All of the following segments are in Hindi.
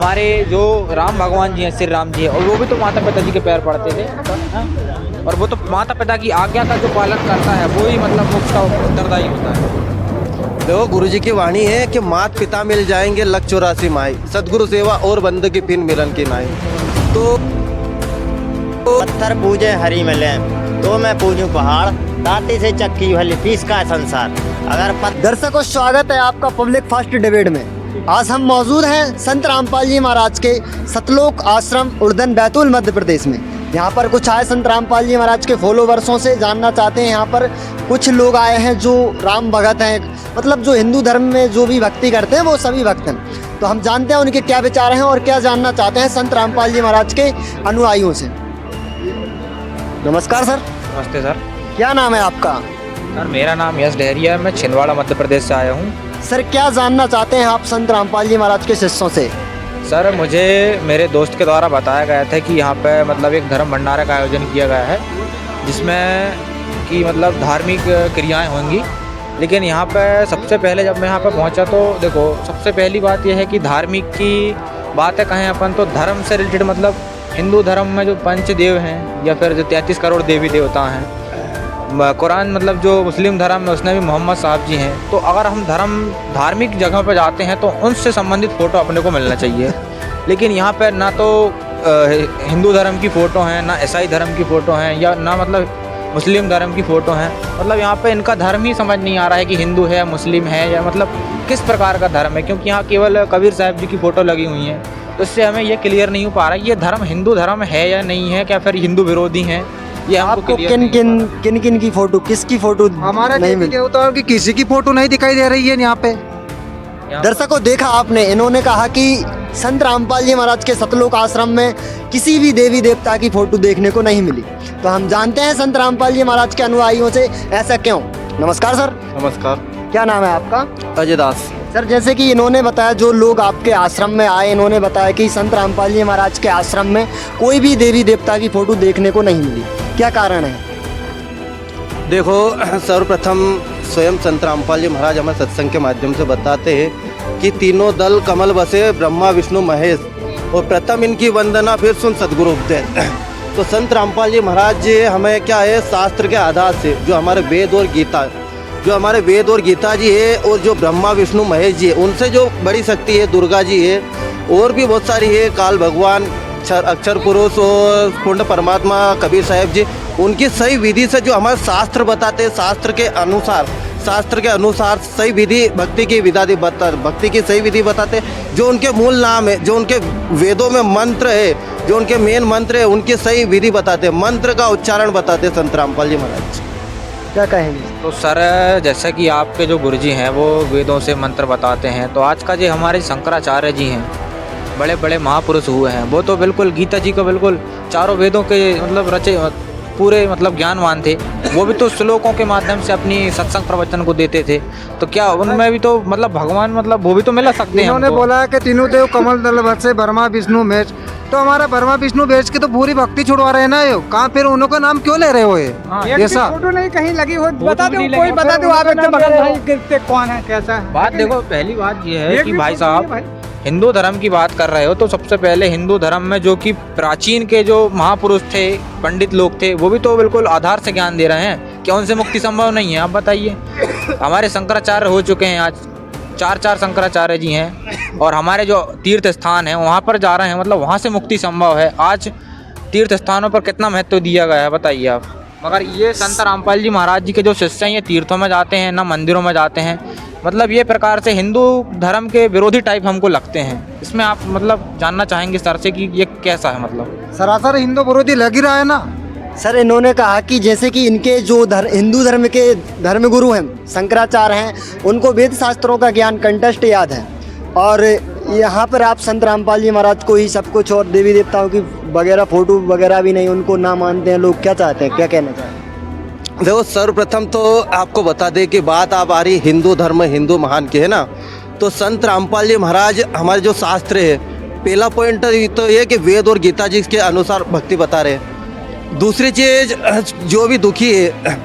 हमारे जो राम भगवान जी हैं, श्री राम जी हैं, और वो भी तो माता पिता जी के पैर पड़ते थे। हाँ? और वो तो माता पिता की आज्ञा का जो पालन करता है वो ही मतलब मोक्ष का उत्तरदायी होता है। देखो गुरुजी की वाणी है कि मात पिता मिल जाएंगे लख 84 माई, सदगुरु सेवा और बंद की फिर मिलन की नाई। तो पत्थर पूजे हरी मिले तो मैं पूजूं पहाड़, दाती से चक्की भली फीस का संसार। अगर दर्शकों, स्वागत है आपका पब्लिक फास्ट डिबेट में। आज हम मौजूद हैं संत रामपाल जी महाराज के सतलोक आश्रम उड़दन बैतूल मध्य प्रदेश में। यहाँ पर कुछ आए संत रामपाल जी महाराज के फॉलोवर्सों से जानना चाहते हैं। यहाँ पर कुछ लोग आए हैं जो राम भगत हैं, मतलब जो हिंदू धर्म में जो भी भक्ति करते हैं वो सभी भक्त हैं। तो हम जानते हैं उनके क्या विचार हैं और क्या जानना चाहते हैं संत रामपाल जी महाराज के अनुयायियों से। नमस्कार सर। नमस्ते सर। क्या नाम है आपका? सर मेरा नाम यश डहरिया है, मैं छिंदवाड़ा मध्य प्रदेश से आया हूँ। सर क्या जानना चाहते हैं आप संत रामपाल जी महाराज के शिष्यों से? सर मुझे मेरे दोस्त के द्वारा बताया गया था कि यहाँ पे मतलब एक धर्म भंडारा का आयोजन किया गया है जिसमें कि मतलब धार्मिक क्रियाएं होंगी। लेकिन यहाँ पे सबसे पहले जब मैं यहाँ पे पहुँचा तो देखो, सबसे पहली बात यह है कि धार्मिक की बातें कहें अपन तो धर्म से रिलेटेड मतलब हिंदू धर्म में जो पंचदेव हैं या फिर जो 33 करोड़ देवी देवता हैं, कुरान मतलब जो मुस्लिम धर्म में उसने भी मोहम्मद साहब जी हैं। तो अगर हम धार्मिक जगह पर जाते हैं तो उनसे संबंधित फ़ोटो अपने को मिलना चाहिए। लेकिन यहाँ पर ना तो हिंदू धर्म की फ़ोटो हैं, ना ईसाई धर्म की फ़ोटो हैं, या ना मतलब मुस्लिम धर्म की फ़ोटो हैं। मतलब यहाँ पे इनका धर्म ही समझ नहीं आ रहा है कि हिंदू है, मुस्लिम है, या मतलब किस प्रकार का धर्म है। क्योंकि यहाँ केवल कबीर साहब जी की फ़ोटो लगी हुई हैं, तो इससे हमें ये क्लियर नहीं हो पा रहा है ये धर्म हिंदू धर्म है या नहीं है, क्या फिर हिंदू विरोधी हैं। ये आपको किन किन की फोटो, किसकी फोटो हमारा नहीं मिली? होता है कि किसी की फोटो नहीं दिखाई दे रही है यहाँ पे। दर्शकों देखा आपने, इन्होंने कहा कि संत रामपाल जी महाराज के सतलोक आश्रम में किसी भी देवी देवता की फोटो देखने को नहीं मिली। तो हम जानते हैं संत रामपाल जी महाराज के अनुयायियों से ऐसा क्यों। नमस्कार सर। नमस्कार। क्या नाम है आपका? अजय दास। सर जैसे कि इन्होंने बताया, जो लोग आपके आश्रम में आए इन्होंने बताया कि संत रामपाल जी महाराज के आश्रम में कोई भी देवी देवता की फोटो देखने को नहीं मिली, क्या कारण है? देखो सर्वप्रथम स्वयं संत रामपाल जी महाराज हमें सत्संग के माध्यम से बताते हैं कि तीनों दल कमल बसे ब्रह्मा विष्णु महेश, और प्रथम इनकी वंदना फिर सुन सदगुरु उपदेश। तो संत रामपाल जी महाराज जी हमें क्या है, शास्त्र के आधार से जो हमारे वेद और गीता, जो हमारे वेद और गीता जी है, और जो ब्रह्मा विष्णु महेश जी है उनसे जो बड़ी शक्ति है दुर्गा जी है, और भी बहुत सारी है, काल भगवान, अक्षर पुरुष और पूर्ण परमात्मा कबीर साहब जी, उनकी सही विधि से जो हमारे शास्त्र बताते हैं, शास्त्र के अनुसार सही विधि भक्ति की सही विधि बताते, जो उनके मूल नाम है, जो उनके वेदों में मंत्र है, जो उनके मेन मंत्र है, उनकी सही विधि बताते, मंत्र का उच्चारण बताते संत रामपाल जी महाराज। क्या कहेंगे? तो सर जैसा कि आपके जो गुरुजी हैं वो वेदों से मंत्र बताते हैं, तो आज का जो हमारे शंकराचार्य जी हैं, बड़े बड़े महापुरुष हुए हैं, वो तो बिल्कुल गीता जी को बिल्कुल चारों वेदों के मतलब रचे पूरे मतलब ज्ञानवान थे। वो भी तो श्लोकों के माध्यम से अपनी सत्संग प्रवचन को देते थे। तो क्या उनमें भी तो मतलब भगवान मतलब वो भी तो मिला सकते हैं। इन्होंने बोला है कि तीनों देव कमल दल बसे ब्रह्मा विष्णु महेश, तो हमारा ब्रह्मा विष्णु महेश की तो पूरी भक्ति छुड़वा रहे हैं ना। ये कहाँ फिर उन्हों का नाम क्यों ले रहे हो? ये ऐसा फोटो नहीं कहीं लगी हो, बता दो, कोई बता दो आप एकदम कौन है कैसा है। बात देखो, पहली बात ये है कि भाई साहब हिंदू धर्म की बात कर रहे हो तो सबसे पहले हिंदू धर्म में जो कि प्राचीन के जो महापुरुष थे, पंडित लोग थे, वो भी तो बिल्कुल आधार से ज्ञान दे रहे हैं। क्या उनसे मुक्ति संभव नहीं है? आप बताइए। हमारे शंकराचार्य हो चुके हैं, आज चार शंकराचार्य जी हैं, और हमारे जो तीर्थ स्थान हैं वहाँ पर जा रहे हैं, मतलब वहाँ से मुक्ति संभव है। आज तीर्थ स्थानों पर कितना महत्व दिया गया है बताइए आप। मगर ये संत रामपाल जी महाराज जी के जो शिष्य हैं ये तीर्थों में जाते हैं, ना मंदिरों में जाते हैं। मतलब ये प्रकार से हिंदू धर्म के विरोधी टाइप हमको लगते हैं। इसमें आप मतलब जानना चाहेंगे सर से कि ये कैसा है? मतलब सरासर हिंदू विरोधी लग ही रहा है ना। सर इन्होंने कहा कि जैसे कि इनके जो हिंदू धर्म के धर्मगुरु हैं शंकराचार्य हैं, उनको वेद शास्त्रों का ज्ञान कंठस्थ याद है, और यहाँ पर आप संत रामपाल जी महाराज को ही सब कुछ और देवी देवताओं की वगैरह फोटो वगैरह भी नहीं, उनको ना मानते हैं लोग। क्या चाहते हैं, क्या कहना चाहते हैं? देखो सर्वप्रथम तो आपको बता दें कि बात आप आ रही हिंदू धर्म हिंदू महान की है ना, तो संत रामपाल जी महाराज हमारे जो शास्त्र है, पहला पॉइंट तो ये कि वेद और गीता जी के अनुसार भक्ति बता रहे हैं। दूसरी चीज़, जो भी दुखी है,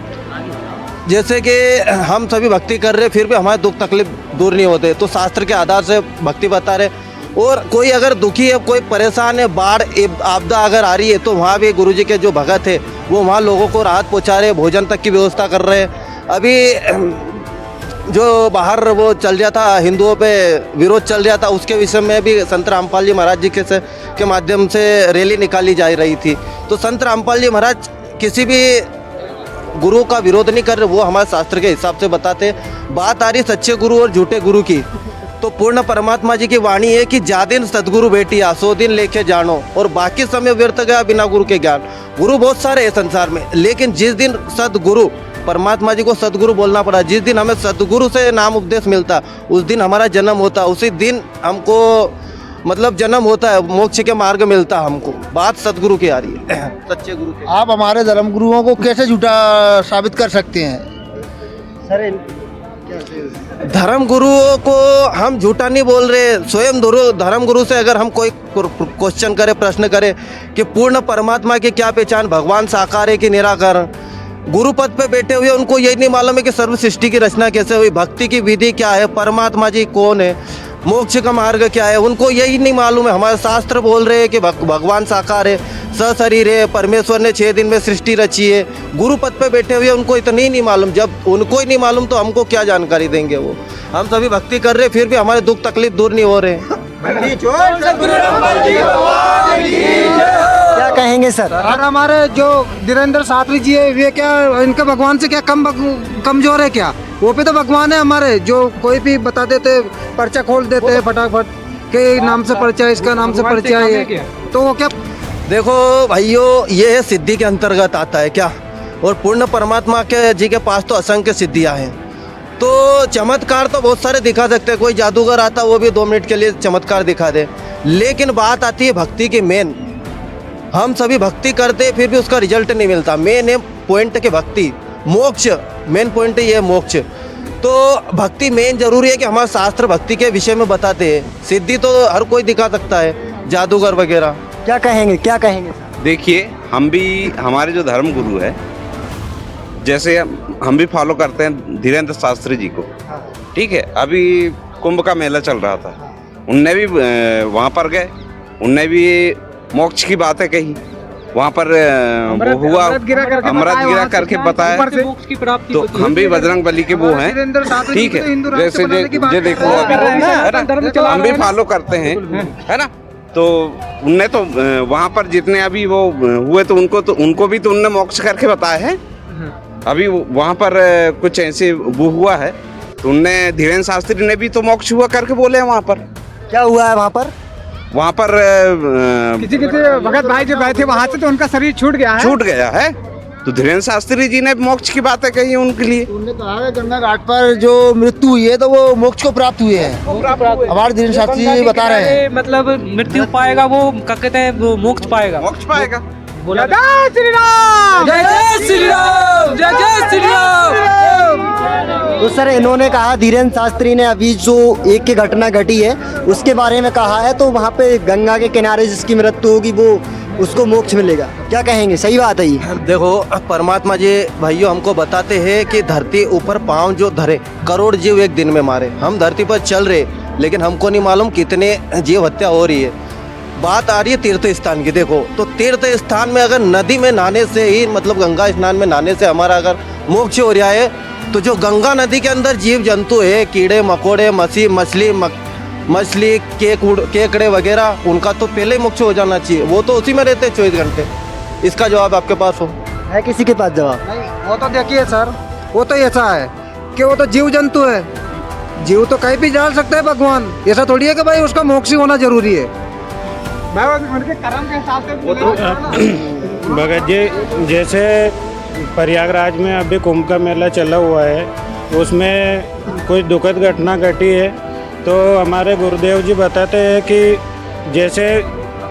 जैसे कि हम सभी भक्ति कर रहे फिर भी हमारे दुख तकलीफ दूर नहीं होते, तो शास्त्र के आधार से भक्ति बता रहे। और कोई अगर दुखी है, कोई परेशान है, बाढ़ आपदा अगर आ रही है तो वहाँ भी गुरुजी के जो भगत है वो वहाँ लोगों को राहत पहुँचा रहे, भोजन तक की व्यवस्था कर रहे हैं। अभी जो बाहर वो चल रहा था, हिंदुओं पे विरोध चल रहा था, उसके विषय में भी संत रामपाल जी महाराज जी के माध्यम से रैली निकाली जा रही थी। तो संत रामपाल जी महाराज किसी भी गुरु का विरोध नहीं कर रहे, वो हमारे शास्त्र के हिसाब से बताते। बात आ रही सच्चे गुरु और झूठे गुरु की, तो पूर्ण परमात्मा जी की वाणी है कि जा दिन सदगुरु बेटिया 100 दिन लेके जानो, और बाकी समय व्यर्थ गया बिना गुरु के ज्ञान। गुरु बहुत सारे हैं संसार में, लेकिन जिस दिन सदगुरु परमात्मा जी को सदगुरु बोलना पड़ा, जिस दिन हमें सदगुरु से नाम उपदेश मिलता, उस दिन हमारा जन्म होता, उसी दिन हमको मतलब जन्म होता है, मोक्ष के मार्ग मिलता हमको। बात सदगुरु की आ रही है, सच्चे गुरु की। आप हमारे धर्म गुरुओं को कैसे झूठा साबित कर सकते हैं? सर धर्म गुरुओं को हम झूठा नहीं बोल रहे। स्वयं धर्म गुरु से अगर हम कोई क्वेश्चन करें, प्रश्न करें कि पूर्ण परमात्मा की क्या पहचान, भगवान साकार है कि निराकार, गुरु पद पे बैठे हुए उनको यही नहीं मालूम है कि सर्व सृष्टि की रचना कैसे हुई, भक्ति की विधि क्या है, परमात्मा जी कौन है, मोक्ष का मार्ग क्या है, उनको यही नहीं मालूम है। हमारे शास्त्र बोल रहे हैं कि भगवान साकार है, सशरीर है, परमेश्वर ने 6 दिन में सृष्टि रची है। गुरु पद पे बैठे हुए उनको इतना ही नहीं मालूम। जब उनको ही नहीं मालूम तो हमको क्या जानकारी देंगे वो? हम सभी भक्ति कर रहे, फिर भी हमारे दुख तकलीफ दूर नहीं हो रहे। क्या कहेंगे सर? और हमारे जो धीरेन्द्र शास्त्री जी है, वे क्या इनके भगवान से क्या कमजोर है क्या? वो भी तो भगवान है हमारे, जो कोई भी बता देते, पर्चा खोल देते हैं फटाफट के नाम से पर्चा, इसका नाम से पर्चा है, तो वो क्या? देखो भाइयों, ये है सिद्धि के अंतर्गत आता है क्या, और पूर्ण परमात्मा के जी के पास तो असंख्य सिद्धियां हैं। तो चमत्कार तो बहुत सारे दिखा सकते हैं, कोई जादूगर आता वो भी 2 मिनट के लिए चमत्कार दिखा दे, लेकिन बात आती है भक्ति की मेन। हम सभी भक्ति करते फिर भी उसका रिजल्ट नहीं मिलता। मेन है पॉइंट के भक्ति, मोक्ष मेन पॉइंट है, ये मोक्ष। तो भक्ति मेन जरूरी है कि हमारा शास्त्र भक्ति के विषय में बताते हैं। सिद्धि तो हर कोई दिखा सकता है, जादूगर वगैरह। क्या कहेंगे, क्या कहेंगे? देखिए, हम भी, हमारे जो धर्म गुरु है, जैसे हम भी फॉलो करते हैं धीरेन्द्र शास्त्री जी को, ठीक है। अभी कुंभ का मेला चल रहा था, उनने भी वहाँ पर गए, उनने भी मोक्ष की बातें कही, वहाँ पर वो हुआ, अमृत गिरा करके बताया। मोक्ष की प्राप्ति तो हम भी बजरंग बली के वो हैं, ठीक है। जैसे ये देखो अभी, है ना, हम भी फॉलो करते हैं, है ना। तो उनने तो वहाँ पर जितने अभी वो हुए, तो उनको भी तो उनने मोक्ष करके बताया है। अभी वहाँ पर कुछ ऐसे वो हुआ है, तो उनने धीरेन्द्र शास्त्री ने भी तो मोक्ष हुआ करके बोले हैं वहाँ पर। क्या हुआ है वहाँ पर? वहाँ पर किसी भगत भाई जो गए थे वहाँ से, तो उनका शरीर छूट गया है। तो धीरेन्द्र शास्त्री जी ने मोक्ष की बातें कही है उनके लिए। उन्होंने कहा है गंगा घाट पर जो मृत्यु हुई है तो वो मोक्ष को प्राप्त हुए हैं। हमारे धीरेन्द्र शास्त्री जी बता रहे हैं, मतलब मृत्यु पाएगा वो, क्या कहते हैं, वो मोक्ष पाएगा। जय श्री राम, जय जय श्री राम, जय जय श्री राम। तो सर, इन्होंने कहा, धीरेन्द्र शास्त्री ने अभी जो एक की घटना घटी है उसके बारे में कहा है, तो वहाँ पे गंगा के किनारे जिसकी मृत्यु होगी वो उसको मोक्ष मिलेगा। क्या कहेंगे, सही बात है ये? देखो, परमात्मा जी भाइयों हमको बताते हैं कि धरती ऊपर पाँव जो धरे, करोड़ जीव एक दिन में मारे। हम धरती पर चल रहे, लेकिन हमको नहीं मालूम कितने जीव हत्या हो रही है। बात आ रही है तीर्थ स्थान की। देखो, तो तीर्थ स्थान में अगर नदी में नहाने से ही, मतलब गंगा स्नान में नहाने से हमारा अगर मोक्ष हो रहा है, तो जो गंगा नदी के अंदर जीव जंतु है, कीड़े मकोड़े, मछली केकड़े वगैरह, उनका तो पहले ही मोक्ष हो जाना चाहिए। वो तो उसी में रहते हैं 24 घंटे। इसका जवाब आपके पास हो? है किसी के पास जवाब? नहीं, वो तो देखिए सर, वो तो ऐसा है कि वो तो जीव जंतु है, जीव तो कहीं भी डाल सकता है भगवान। ऐसा थोड़ी है कि भाई उसका मोक्ष ही होना जरूरी है। उनके कर्म के हिसाब से। भगत जी, जैसे प्रयागराज में अभी कुंभ का मेला चला हुआ है, उसमें कोई दुखद घटना घटी है, तो हमारे गुरुदेव जी बताते हैं कि जैसे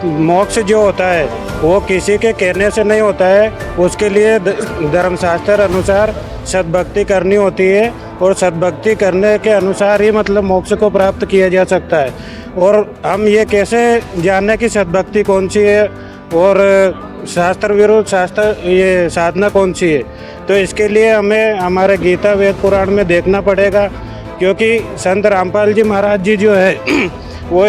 मोक्ष जो होता है वो किसी के कहने से नहीं होता है, उसके लिए धर्मशास्त्र अनुसार सद्भक्ति करनी होती है, और सद्भक्ति करने के अनुसार ही मतलब मोक्ष को प्राप्त किया जा सकता है। और हम ये कैसे जाने कि सद्भक्ति कौन सी है और शास्त्र विरुद्ध ये साधना कौन सी है? तो इसके लिए हमें हमारे गीता वेद पुराण में देखना पड़ेगा, क्योंकि संत रामपाल जी महाराज जी जो है वो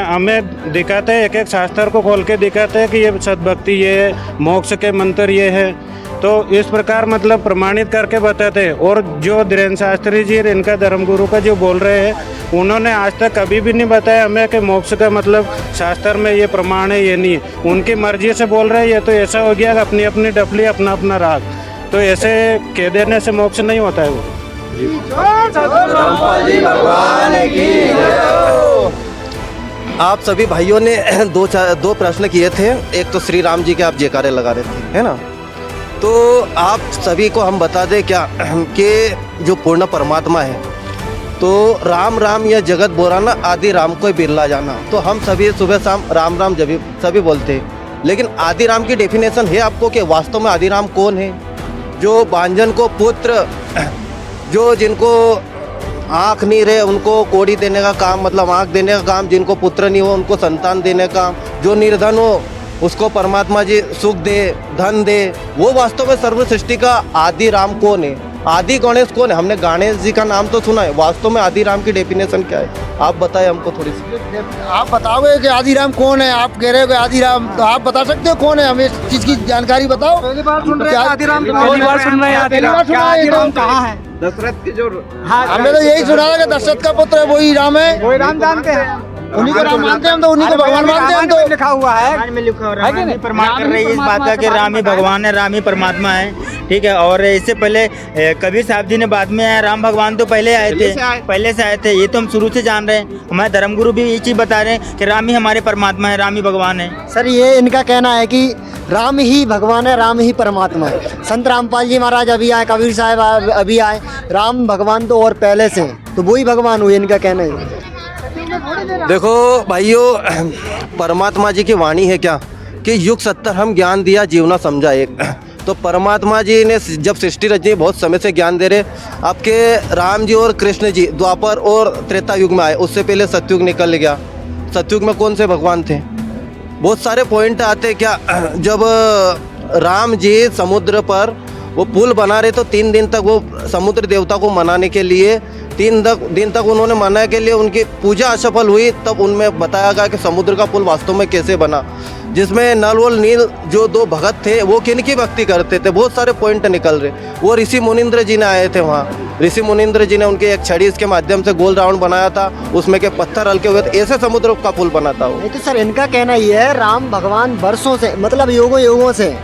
हमें दिखाते हैं, एक एक शास्त्र को खोल के दिखाते हैं कि ये सद्भक्ति ये है, मोक्ष के मंत्र ये है। तो इस प्रकार मतलब प्रमाणित करके बताते हैं। और जो धीरेन्द्र शास्त्री जी इनका धर्मगुरु का जो बोल रहे हैं, उन्होंने आज तक कभी भी नहीं बताया हमें कि मोक्ष का मतलब शास्त्र में ये प्रमाण है, ये नहीं है। उनकी मर्जी से बोल रहे हैं। ये तो ऐसा हो गया अपनी अपनी डफली अपना अपना राग, तो ऐसे कह देने से मोक्ष नहीं होता है वो। आप सभी भाइयों ने दो प्रश्न किए थे। एक तो श्री राम जी के आप जयकारे लगा रहे थे, है ना। तो आप सभी को हम बता दें क्या कि जो पूर्ण परमात्मा है, तो राम राम यह जगत बोराना, आदि राम को बिरला जाना। तो हम सभी सुबह शाम राम राम जब सभी बोलते हैं, लेकिन आदि राम की डेफिनेशन है आपको कि वास्तव में आदि राम कौन है? जो बांझन को पुत्र, जो जिनको आँख नहीं रहे उनको कोड़ी देने का काम, मतलब आँख देने का काम, जिनको पुत्र नहीं हो उनको संतान देने का, जो निर्धन हो उसको परमात्मा जी सुख दे, धन दे, वो वास्तव में सर्व सृष्टि का आदि राम कौन है? आदि गणेश कौन है? हमने गणेश जी का नाम तो सुना है, वास्तव में आदि राम की डेफिनेशन क्या है? आप बताएं हमको थोड़ी सी। आप बताओगे कि आदि राम कौन है? आप कह रहे हो कि आदि राम, तो आप बता सकते हो कौन है? हमें इस चीज की जानकारी बताओ। पहली बार सुन रहे हैं आदि राम, पहली बार सुन रहे हैं आदि राम कहाँ है? दशरथ के जो हमने तो यही सुना था कि दशरथ का पुत्र है वही राम है। वही राम जानते हैं, उन्हीं को राम मानते हैं हम, तो उन्हीं को भगवान मानते हैं हम तो। लिखा हुआ है, रामायण में लिखा हुआ है, रामायण में प्रमाण कर रही है इस बात का कि राम ही भगवान है, राम ही परमात्मा है, ठीक है। और इससे पहले कबीर साहब जी ने बाद में आए, राम भगवान तो पहले आए थे, पहले से आए थे। ये तो हम शुरू से जान रहे हैं। हमारे धर्मगुरु भी ये चीज़ बता रहे हैं कि राम ही हमारे परमात्मा है, राम ही भगवान है। सर ये इनका कहना है कि राम ही भगवान है, राम ही परमात्मा है। संत रामपाल जी महाराज अभी आए, कबीर साहब अभी आए, राम भगवान तो और पहले से हैं, तो वही भगवान हुए, इनका कहना है। देखो भाइयों, परमात्मा जी की वाणी है क्या कि युग 70 हम ज्ञान दिया जीवना समझा एक। तो परमात्मा जी ने जब सृष्टि रची बहुत समय से ज्ञान दे रहे। आपके राम जी और कृष्ण जी द्वापर और त्रेता युग में आए, उससे पहले सतयुग निकल गया। सतयुग में कौन से भगवान थे? बहुत सारे पॉइंट आते क्या। जब राम जी समुद्र पर वो पुल बना रहे तो 3 दिन तक वो समुद्र देवता को मनाने के लिए 3 दिन तक उन्होंने मनाने के लिए उनकी पूजा असफल हुई। तब उनमें बताया गया कि समुद्र का पुल वास्तव में कैसे बना, जिसमें नल और नील जो 2 भगत थे वो किनकी भक्ति करते थे। बहुत सारे पॉइंट निकल रहे। वो ऋषि मुनिंद्र जी ने आए थे वहाँ। ऋषि मुनिंद्र जी ने उनकी एक छड़ी इसके माध्यम से गोल राउंड बनाया था, उसमें के पत्थर हल्के हुए थे, ऐसे समुद्र का पुल बना था वो। नहीं तो सर इनका कहना ये है राम भगवान वर्षों से, मतलब युगों युगों से।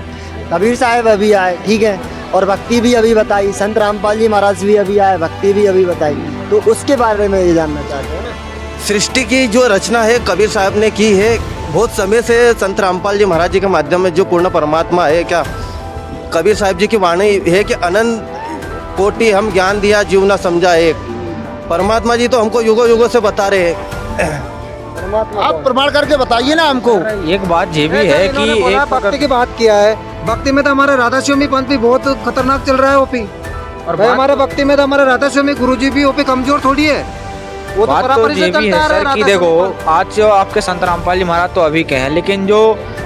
कबीर साहब अभी आए, ठीक है, और भक्ति भी अभी बताई। संत रामपाल जी महाराज भी अभी आए, भक्ति भी अभी बताई। तो उसके बारे में ये जानना चाहते हैं ना। सृष्टि की जो रचना है कबीर साहब ने की है बहुत समय से। संत रामपाल जी महाराज जी के माध्यम में जो पूर्ण परमात्मा है क्या, कबीर साहब जी की वाणी है कि अनंत कोटि हम ज्ञान दिया जीवना समझा एक। परमात्मा जी तो हमको युगों युगों से बता रहे हैं। आप प्रमाण करके बताइए ना हमको। एक बात ये भी है कि एक भक्ति की बात किया है। भक्ति में तो हमारे राधा स्वामी पंथ भी बहुत खतरनाक चल रहा है ओपी। और भाई हमारे भक्ति में तो हमारे राधा स्वामी गुरुजी भी ओपी कमजोर थोड़ी है। वो बात तो ये भी है सर कि देखो आज जो आपके संत रामपाल जी महाराज तो अभी के हैं, लेकिन जो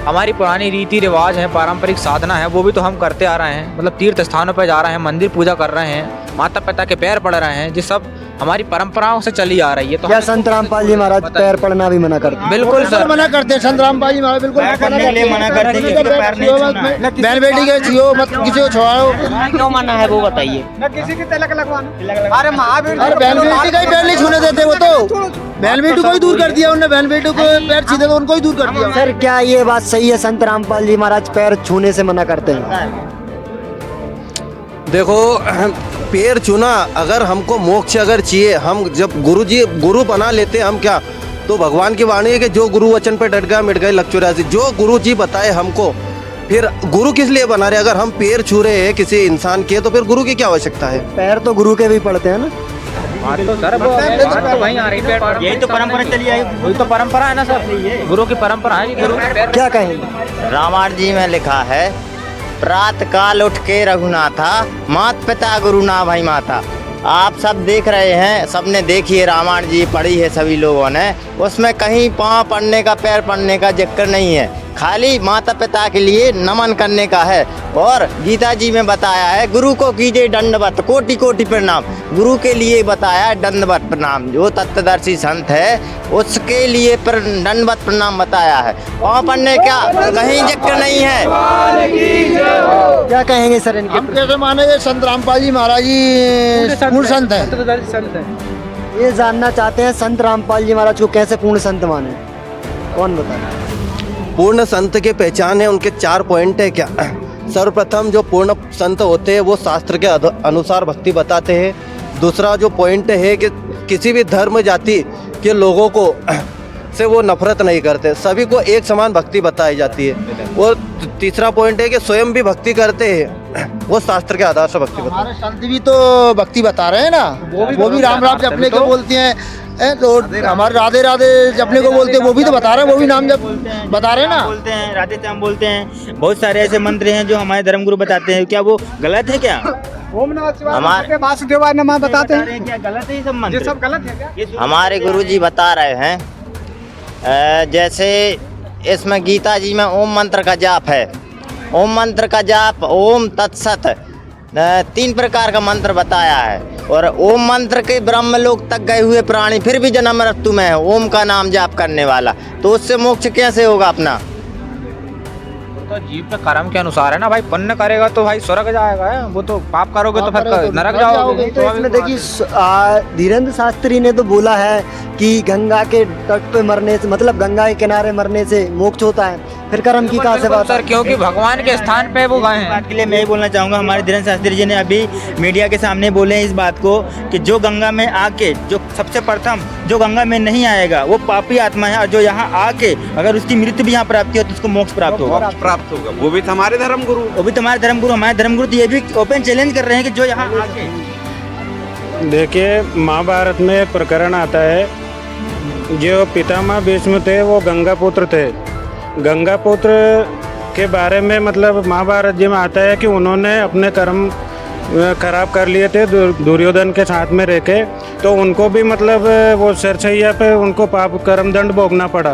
हमारी पुरानी रीति रिवाज है, पारंपरिक साधना है, वो भी तो हम करते आ रहे हैं। मतलब तीर्थ स्थानों पर जा रहे हैं, मंदिर पूजा कर रहे हैं, माता पिता के पैर पड़ रहे हैं, ये सब हमारी परंपराओं से चली आ रही है। तो क्या संत रामपाल जी महाराज पैर पड़ना भी मना करते हैं? बिल्कुल सर मना करते हैं। संत रामपाल जी महाराज बिल्कुल मना करते हैं, पैर नहीं छूना है। बहन बेटी के छुओ मत, किसी को छुड़ाओ। क्यों मना है वो बताइए। न किसी की तिलक लगवाना। अरे महावीर, अरे बहन बेटी का ही पैर नहीं छूने देते वो तो। बहन बेटी को ही दूर कर दिया उन्होंने, बहन बेटी को पैर छीने तो उनको ही दूर कर दिया। सर क्या ये बात सही है, संत रामपाल जी महाराज पैर छूने से मना करते हैं? देखो पैर छूना, अगर हमको मोक्ष अगर चाहिए, हम जब गुरु बना लेते हैं हम क्या, तो भगवान की वाणी है कि जो गुरु वचन पे डट गया मिट गए लक 84। जो गुरु जी बताए हमको, फिर गुरु किस लिए बना रहे? अगर हम पैर छू रहे हैं किसी इंसान के, तो फिर गुरु की क्या आवश्यकता है? पैर तो गुरु के भी पड़ते हैं ना। वहीं आ रही है, यही तो परंपरा चली आई। वही तो परंपरा है ना सर, गुरु की परंपरा है। गुरु क्या कहेंगे? रामायण जी में लिखा है, प्रात काल उठ के रघुनाथा, मात पिता गुरु ना भाई माता। आप सब देख रहे हैं, सबने देखी है, रामायण जी पढ़ी है सभी लोगों ने। उसमें कहीं पाँव पड़ने का, पैर पड़ने का जिक्र नहीं है। खाली माता पिता के लिए नमन करने का है। और गीता जी में बताया है, गुरु को कीजिए दंडवत कोटि कोटि प्रणाम। गुरु के लिए बताया है दंडवत प्रणाम। जो तत्वदर्शी संत है उसके लिए दंडवत प्रणाम बताया है। वहाँ पढ़ने का कहीं जिक्र नहीं है। क्या कहेंगे सर इनके? हम कैसे मानेंगे? संत रामपाल जी महाराज जी पूर्ण संत है। ये जानना चाहते हैं संत रामपाल जी महाराज को कैसे पूर्ण संत माने, कौन बताए? पूर्ण संत की पहचान है, उनके 4 पॉइंट है क्या। सर्वप्रथम जो पूर्ण संत होते हैं वो शास्त्र के अनुसार भक्ति बताते हैं। दूसरा जो पॉइंट है कि किसी भी धर्म जाति के लोगों को से वो नफरत नहीं करते, सभी को एक समान भक्ति बताई जाती है। और तीसरा पॉइंट है कि स्वयं भी भक्ति करते हैं, वो शास्त्र के आधार से भक्ति बताते हैं। हमारे संत भी तो भक्ति बता रहे हैं ना, वो भी राम राम जपने को बोलते हैं। तो हमारे राधे राधे जपने को बोलते हैं, वो भी तो बता रहे हैं, वो भी नाम जप बता रहे हैं ना। बोलते हैं राधे श्याम बोलते हैं। बहुत सारे ऐसे मंत्र हैं जो हमारे धर्मगुरु बताते हैं। क्या वो गलत है क्या? ओम नमः शिवाय, हमारे वासुदेवाय नमः बताते हैं। क्या गलत है ये सब मंत्र? ये सब गलत है क्या? हमारे गुरुजी बता रहे हैं जैसे इसमें गीता जी में ओम मंत्र का जाप है। ओम मंत्र का जाप ओम तत्सत 3 प्रकार का मंत्र बताया है। और ओम मंत्र के ब्रह्म लोक तक गए हुए प्राणी फिर भी जन्म मृत्यु में है ओम का नाम जाप करने वाला, तो उससे मोक्ष कैसे होगा अपना? तो जीव के कर्म के अनुसार है ना भाई। पुण्य करेगा तो भाई स्वर्ग जाएगा, वो तो पाप करोगे तो फिर नरक जाओगे। तो इसमें देखिए धीरेन्द्र शास्त्री ने तो बोला है कि गंगा के तट पे मरने से, मतलब गंगा के किनारे मरने से मोक्ष होता है। फिर कर्म की कहाँ से बात सर, क्योंकि भगवान के स्थान पे वो गए हैं। बात के लिए मैं ही बोलना चाहूँगा, हमारे धीरेन्द्र शास्त्री जी ने अभी मीडिया के सामने बोले हैं इस बात को कि जो गंगा में आके, जो सबसे प्रथम जो गंगा में नहीं आएगा वो पापी आत्मा है, और जो यहाँ आके अगर उसकी मृत्यु भी यहाँ प्राप्ति हो तो उसको मोक्ष प्राप्त होगा। प्राप्त होगा। वो भी हमारे धर्मगुरु, वो भी तुम्हारे धर्मगुरु, हमारे धर्मगुरु तो ये भी ओपन चैलेंज कर रहे हैं कि जो यहाँ आके। देखिए, महाभारत में एक प्रकरण आता है, जो पितामह भीष्म थे वो गंगा पुत्र थे। गंगा पुत्र के बारे में मतलब महाभारत जी में आता है कि उन्होंने अपने कर्म खराब कर लिए थे दुर्योधन के साथ में रह के, तो उनको भी मतलब वो सरसैया पे उनको पाप कर्म दंड भोगना पड़ा।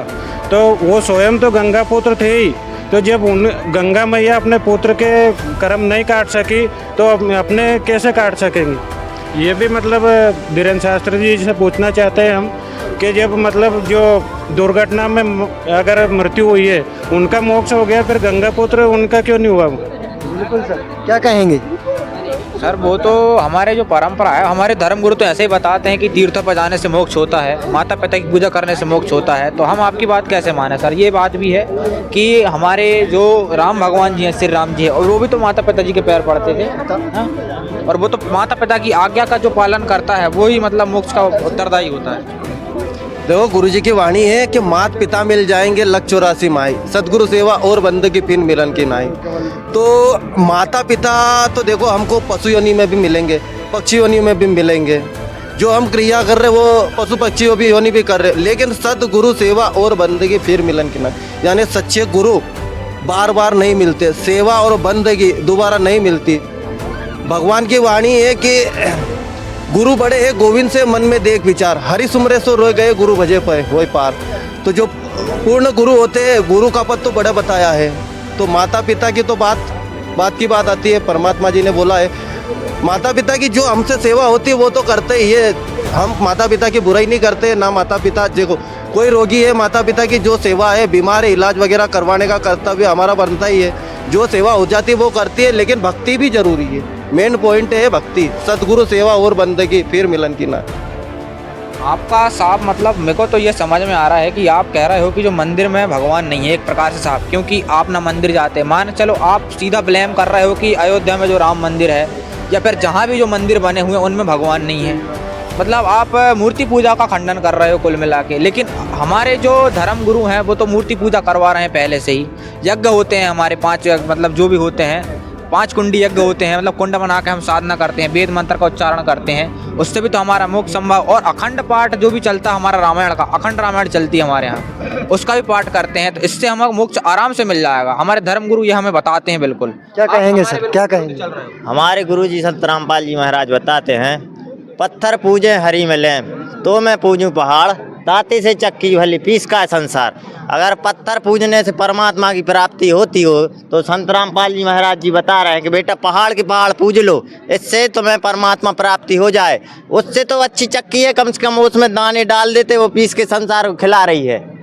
तो वो स्वयं तो गंगा पुत्र थे ही, तो जब उन गंगा मैया अपने पुत्र के कर्म नहीं काट सकी तो अपने कैसे काट सकेंगी? ये भी मतलब धीरेन्द्र शास्त्री जी से पूछना चाहते हैं हम कि जब मतलब जो दुर्घटना में अगर मृत्यु हुई है उनका मोक्ष हो गया, फिर गंगा पुत्र उनका क्यों नहीं हुआ? बिल्कुल सर, क्या कहेंगे? सर वो तो हमारे जो परंपरा है, हमारे धर्मगुरु तो ऐसे ही बताते हैं कि तीर्थों पर जाने से मोक्ष होता है, माता पिता की पूजा करने से मोक्ष होता है। तो हम आपकी बात कैसे माने सर? ये बात भी है कि हमारे जो राम भगवान जी हैं, श्री राम जी हैं, और वो भी तो माता पिता जी के पैर पड़ते थे। हाँ? और वो तो माता पिता की आज्ञा का जो पालन करता है वो ही मतलब मोक्ष का उत्तरदायी होता है। देखो, गुरुजी की वाणी है कि मात पिता मिल जाएंगे लख 84 माई, सदगुरु सेवा और बंदगी फिर मिलन की नाई। तो माता पिता तो देखो हमको पशु योनि में भी मिलेंगे, पक्षी योनि में भी मिलेंगे, जो हम क्रिया कर रहे वो पशु पक्षी भी योनि भी कर रहे, लेकिन सदगुरु सेवा और बंदगी फिर मिलन की नाई, यानी सच्चे गुरु बार बार नहीं मिलते, सेवा और बंदगी दोबारा नहीं मिलती। भगवान की वाणी है कि गुरु बड़े है गोविंद से मन में देख विचार, हरि सुमरे सो रोए गए गुरु भजे पे होए पार। तो जो पूर्ण गुरु होते हैं, गुरु का पद तो बड़ा बताया है। तो माता पिता की तो बात की बात आती है, परमात्मा जी ने बोला है माता पिता की जो हमसे सेवा होती है वो तो करते ही है। हम माता पिता की बुराई नहीं करते ना। माता पिता देखो, कोई रोगी है, माता पिता की जो सेवा है, बीमार है, इलाज वगैरह करवाने का कर्तव्य हमारा बनता ही है। जो सेवा हो जाती है वो करती है, लेकिन भक्ति भी जरूरी है। मेन पॉइंट है भक्ति, सदगुरु सेवा और बंदगी फिर मिलन की ना। आपका साफ मतलब मेरे को तो ये समझ में आ रहा है कि आप कह रहे हो कि जो मंदिर में भगवान नहीं है एक प्रकार से साफ, क्योंकि आप ना मंदिर जाते। मान चलो आप सीधा ब्लेम कर रहे हो कि अयोध्या में जो राम मंदिर है या फिर जहाँ भी जो मंदिर बने हुए हैं उनमें भगवान नहीं है। मतलब आप मूर्ति पूजा का खंडन कर रहे हो कुल मिला के। लेकिन हमारे जो धर्म गुरु हैं वो तो मूर्ति पूजा करवा रहे हैं पहले से ही। यज्ञ होते हैं हमारे 5 मतलब जो भी होते हैं 5 कुंडी यज्ञ होते हैं, मतलब कुंड बना के हम साधना करते हैं, वेद मंत्र का उच्चारण करते हैं, उससे भी तो हमारा मोक्ष संभव। और अखंड पाठ जो भी चलता है हमारा रामायण का, अखंड रामायण चलती है हमारे यहाँ, उसका भी पाठ करते हैं। तो इससे हमें मोक्ष आराम से मिल जाएगा। हमारे धर्मगुरु ये हमें बताते हैं। बिल्कुल। क्या कहेंगे सर, क्या कहेंगे? हमारे गुरु जी संत रामपाल जी महाराज बताते हैं, पत्थर पूजे हरि मिले तो मैं पूजूं पहाड़, ताते से चक्की भली पीस का है संसार। अगर पत्थर पूजने से परमात्मा की प्राप्ति होती हो तो संत रामपाल जी महाराज जी बता रहे हैं कि बेटा पहाड़ के पहाड़ पूज लो, इससे तुम्हें परमात्मा प्राप्ति हो जाए। उससे तो अच्छी चक्की है, कम से कम उसमें दाने डाल देते, वो पीस के संसार को खिला रही है।